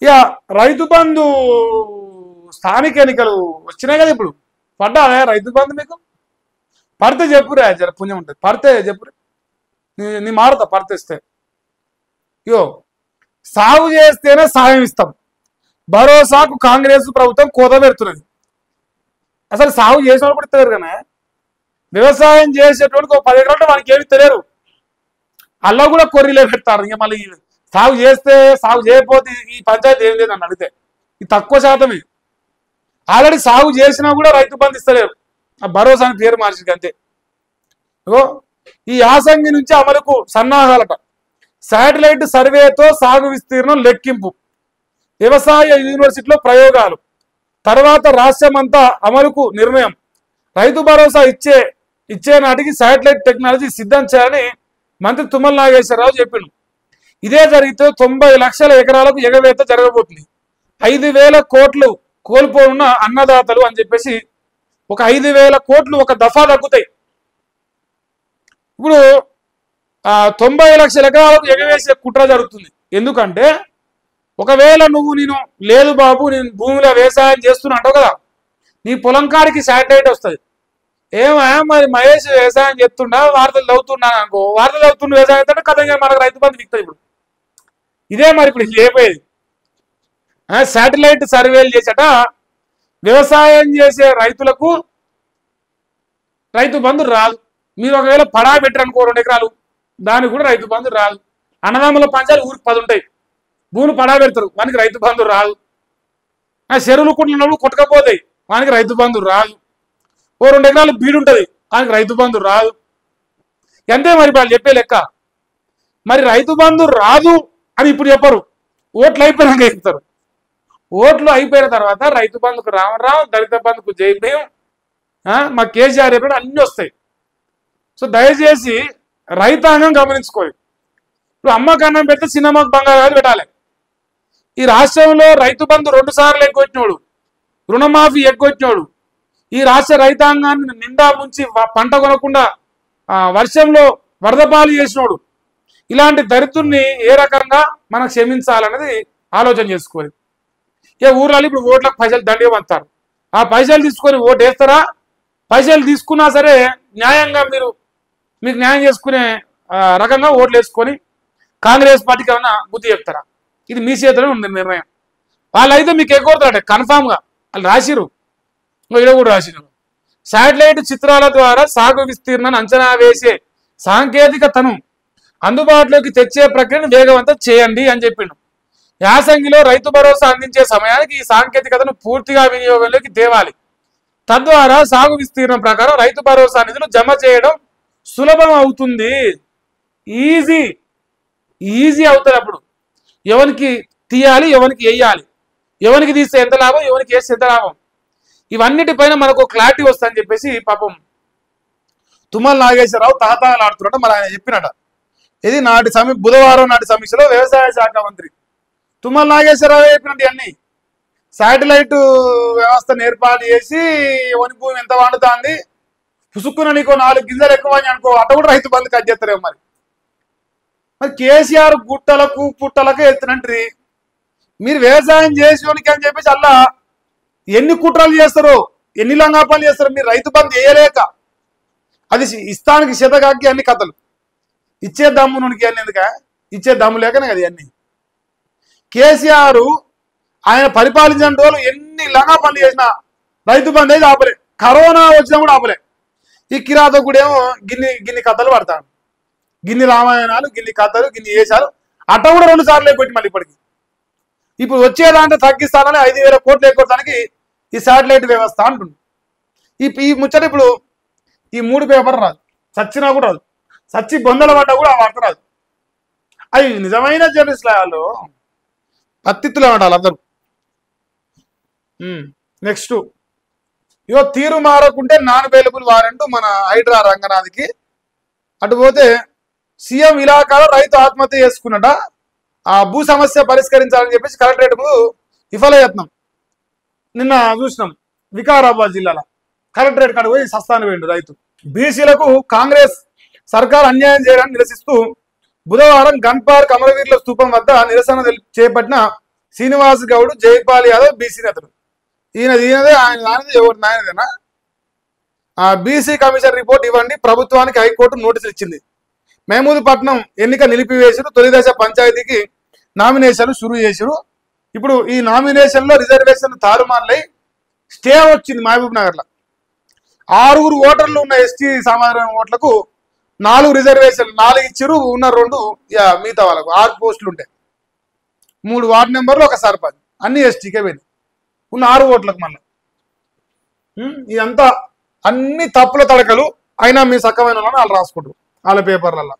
ఇక రైతు బంధు స్థానిక ఎన్నికలు వచ్చినాయి కదా ఇప్పుడు. పడ్డా రైతు బంధు మీకు? పడితే చెప్పురా, జర పుణ్యం ఉంటుంది. పడితే చెప్పురా, నీ మారుతా పడితేస్తే. ఇగో, సాగు చేస్తేనే సాయం ఇస్తాం, భరోసాకు కాంగ్రెస్ ప్రభుత్వం కోత పెడుతున్నది. అసలు సాగు చేసిన వాళ్ళు కూడా తెలియరు కానీ వ్యవసాయం చేసేటోడికి ఒక 10 ఎకరాలు వానికి ఏమి తెలియరు. అలా కూడా కొర్రీలే పెడతారు. ఇంకా మళ్ళీ సాగు చేస్తే సాగు చేయకపోతే ఈ పంచాయతీ ఏం లేదు అని అడిగితే ఇది తక్కువ శాతమే. ఆల్రెడీ సాగు చేసినా కూడా రైతు బంధు ఇస్తలేరు, ఆ భరోసా అని పేరు మార్చి అంతే. ఈ యాసంగి నుంచి అమలుకు సన్నాహాలట. శాటిలైట్ సర్వేతో సాగు విస్తీర్ణం లెక్కింపు, వ్యవసాయ యూనివర్సిటీలో ప్రయోగాలు, తర్వాత రాష్ట్రమంతా అమలుకు నిర్ణయం. రైతు భరోసా ఇచ్చే నాటికి శాటిలైట్ టెక్నాలజీ సిద్ధం చేయాలని మంత్రి తుమ్మల నాగేశ్వరరావు చెప్పిండు. ఇదే జరిగితే 90 లక్షల ఎకరాలకు ఎగవేత జరగబోతుంది. 5,000 కోట్లు కోల్పోనున్న అన్నదాతలు అని చెప్పేసి ఒక 5,000 కోట్లు ఒక దఫా తగ్గుతాయి. ఇప్పుడు 90 లక్షల ఎకరాలకు ఎగవేసే కుట్ర జరుగుతుంది. ఎందుకంటే ఒకవేళ నేను లేదు బాబు నేను భూమిలో వ్యవసాయం చేస్తున్నా అంటావు కదా, నీ పొలం కాడికి శాటిలైట్ వస్తుంది. మరి మహేష్ వ్యవసాయం చేస్తుండా, వార్తలు చదువుతున్నా అనుకో, వార్తలు చదువుతున్న వ్యవసాయం చేస్తుంటే కథ మనకు రైతు బంధు దిగుతుంది. ఇప్పుడు ఇదే మరి ఇప్పుడు లేపోయేది. శాటిలైట్ సర్వేలు చేసేట వ్యవసాయం చేసే రైతులకు రైతు బంధు రాదు. మీరు ఒకవేళ పడా పెట్టరు అనుకో 2 ఎకరాలు, దానికి కూడా రైతు బంధు రాదు. అన్నదమ్ముల పంచాలు ఊరికి 10 ఉంటాయి, భూమి పడా పెడతారు, వానికి రైతు బంధు రాదు. చెరువులు కుట్టినప్పుడు కొట్టకపోతాయి, వానికి రైతు బంధు రాదు. ఓ 2 ఎకరాలు బీడు ఉంటుంది, వానికి రైతు బంధు రాదు. అంతే మరి వాళ్ళు చెప్పే లెక్క. మరి రైతు బంధు రాదు అని ఇప్పుడు చెప్పరు, ఓట్లు అయిపోయినాక చెప్తారు. ఓట్లు అయిపోయిన తర్వాత రైతు బంధుకు రామరావు, దళిత బంధుకు జైభీం, మా కేసీఆర్ చెప్పిన అన్నీ వస్తాయి. సో దయచేసి రైతాంగం గమనించుకోవాలి. ఇప్పుడు అమ్మకు అన్నం పెడితే చిన్నమ్మకు బంగారు పెట్టాలి. ఈ రాష్ట్రంలో రైతు బంధు 2 సార్లు ఎక్కువచ్చినోడు, రుణమాఫీ ఎక్కువచ్చినోడు, ఈ రాష్ట్ర రైతాంగాన్ని నిండా ముంచి పంట కొనకుండా వర్షంలో వరదపాలు చేసినోడు, ఇలాంటి దరిద్రుల్ని ఏ రకంగా మనం క్షమించాలన్నది ఆలోచన చేసుకోవాలి. ఏ ఊర్లలో ఇప్పుడు ఓట్లకు పైసలు దండిగా పంచుతారు, ఆ పైసలు తీసుకొని ఓటు వేస్తారా? పైసలు తీసుకున్నా సరే న్యాయంగా మీకు న్యాయం చేసుకునే రకంగా ఓట్లు వేసుకొని కాంగ్రెస్ పార్టీకి ఏమన్నా బుద్ధి చెప్తారా? ఇది మీ చేతిలో ఉంది నిర్ణయం. వాళ్ళైతే మీకు ఎగ్గొడతారట కన్ఫామ్గా, వాళ్ళు రాసిరు, ఇక్కడ కూడా రాసిరు. శాటిలైట్ చిత్రాల ద్వారా సాగు విస్తీర్ణాన్ని అంచనా వేసే సాంకేతికతను అందుబాటులోకి తెచ్చే ప్రక్రియను వేగవంతం చేయండి అని చెప్పిండు. యాసంగిలో రైతు భరోసా అందించే సమయానికి ఈ సాంకేతికతను పూర్తిగా వినియోగంలోకి తేవాలి. తద్వారా సాగు విస్తీర్ణం ప్రకారం రైతు భరోసా నిధులు జమ చేయడం సులభం అవుతుంది. ఈజీ అవుతుంది. అప్పుడు ఎవరికి తీయాలి, ఎవరికి వేయాలి, ఎవరికి తీస్తే ఎంత లాభం, ఎవరికి వేస్తే ఎంత లాభం, ఇవన్నిటిపైన మనకు క్లారిటీ వస్తుందని చెప్పేసి పాపం తుమ్మల నాగేశ్వరరావు తాతాలాడుతున్నట్టు మరి ఆయన చెప్పినట. ఇది బుధవారం నాటి సమీక్షలో వ్యవసాయ శాఖ మంత్రి తుమ్మల నాగేశ్వరరావు చెప్పినట్టు అన్ని శాటిలైట్ వ్యవస్థను ఏర్పాటు చేసి వని భూమి ఎంత వండుతుంది, పుసుక్కున నీకో 4 గింజలు ఎక్కువ అని అనుకో, అట్ట కూడా రైతు బంధు కట్ చేస్తారేమో. మరి కేసీఆర్ గుట్టలకు పుట్టలకు ఎత్తునంటారు. మీరు వ్యవసాయం చేసేవానికి అని చెప్పేసి అలా ఎన్ని కుట్రలు చేస్తారో, ఎన్ని లంగాపాలు చేస్తారో. మీరు రైతు బంధు వేయలేక అది ఇస్తానికి శతకాకి అన్ని కథలు, ఇచ్చే దమ్ము నునికి అన్ని ఎందుక, ఇచ్చే దమ్ము లేకనే కదా అన్ని. కేసీఆర్ ఆయన పరిపాలించిన రోజులు ఎన్ని లంగా పనులు చేసినా రైతు బంధు అయితే ఆపలే, కరోనా వచ్చినా కూడా ఆపలే. ఈ కిరాతకుడేమో గిన్ని కథలు పడతాడు, గిన్ని రామాయణాలు, గిన్ని కథలు, గిన్ని వేషాలు, అట్ట కూడా 2 సార్లు పెట్టి మళ్ళీ ఇప్పటికి ఇప్పుడు వచ్చేదాంట్లో తగ్గిస్తానని 5,000 కోట్లు ఎక్కువడానికి ఈ శాటిలైట్ వ్యవస్థ అంటుంది. ఈ ముచ్చట ఇప్పుడు ఈ 3 పేపర్ రాదు, చచ్చినా కూడా రాదు, చచ్చి బొందల పడ్డా కూడా ఆ వార్త రాదు. అవి నిజమైన జర్నలిస్టులు వాళ్ళు పత్తిత్తులు పడాలి అందరూ. నెక్స్ట్ ఇగో తీరు మారకుంటే నాన్ అవైలబుల్ వారెంట్ మన హైడ్రా రంగనాథ్కి. అటుపోతే సీఎం ఇలాకాలో రైతు ఆత్మహత్య చేసుకున్నట, ఆ భూ సమస్య పరిష్కరించాలని చెప్పేసి కలెక్టరేట్ విఫలయత్నం నిన్న చూసినాం. వికారాబాద్ జిల్లాలో కలెక్టరేట్ కాడ పోయి సస్తాను వేయండు రైతు. బీసీలకు కాంగ్రెస్ సర్కార్ అన్యాయం చేయడాన్ని నిరసిస్తూ బుధవారం గన్ పార్క్ అమరవీరుల స్థూపం వద్ద నిరసన చేపట్టిన శ్రీనివాస్ గౌడ్, జైపాల్ యాదవ్ బీసీ నేతలు. ఈయనదే ఆయనదే ఎవరు నాయనదేనా? బీసీ కమిషన్ రిపోర్ట్ ఇవ్వండి, ప్రభుత్వానికి హైకోర్టు నోటీసులు ఇచ్చింది. మహమూదుపట్నం ఎన్నిక నిలిపివేసారు, తొలి దశ పంచాయతీకి నామినేషన్లు షురూ చేసారు. ఇప్పుడు ఈ నామినేషన్లో రిజర్వేషన్ తారుమారులై స్టే వచ్చింది. మహబూబ్ నగర్లో 6 ఓటర్లు ఉన్న ఎస్టీ సామాన్య ఓట్లకు 4 రిజర్వేషన్లు 4 ఇచ్చారు, ఉన్న 2 మిగతా వాళ్ళకు 6 పోస్టులు ఉంటాయి. 3 వార్డు నెంబర్లు, ఒక సర్పంచ్, అన్ని ఎస్టీకే పోయింది ఉన్న 6 ఓట్లకు. మళ్ళీ ఇదంతా అన్ని తప్పుల తడకలు. అయినా మీ సక్కమైన వాళ్ళు రాసుకుంటారు వాళ్ళ పేపర్లలో.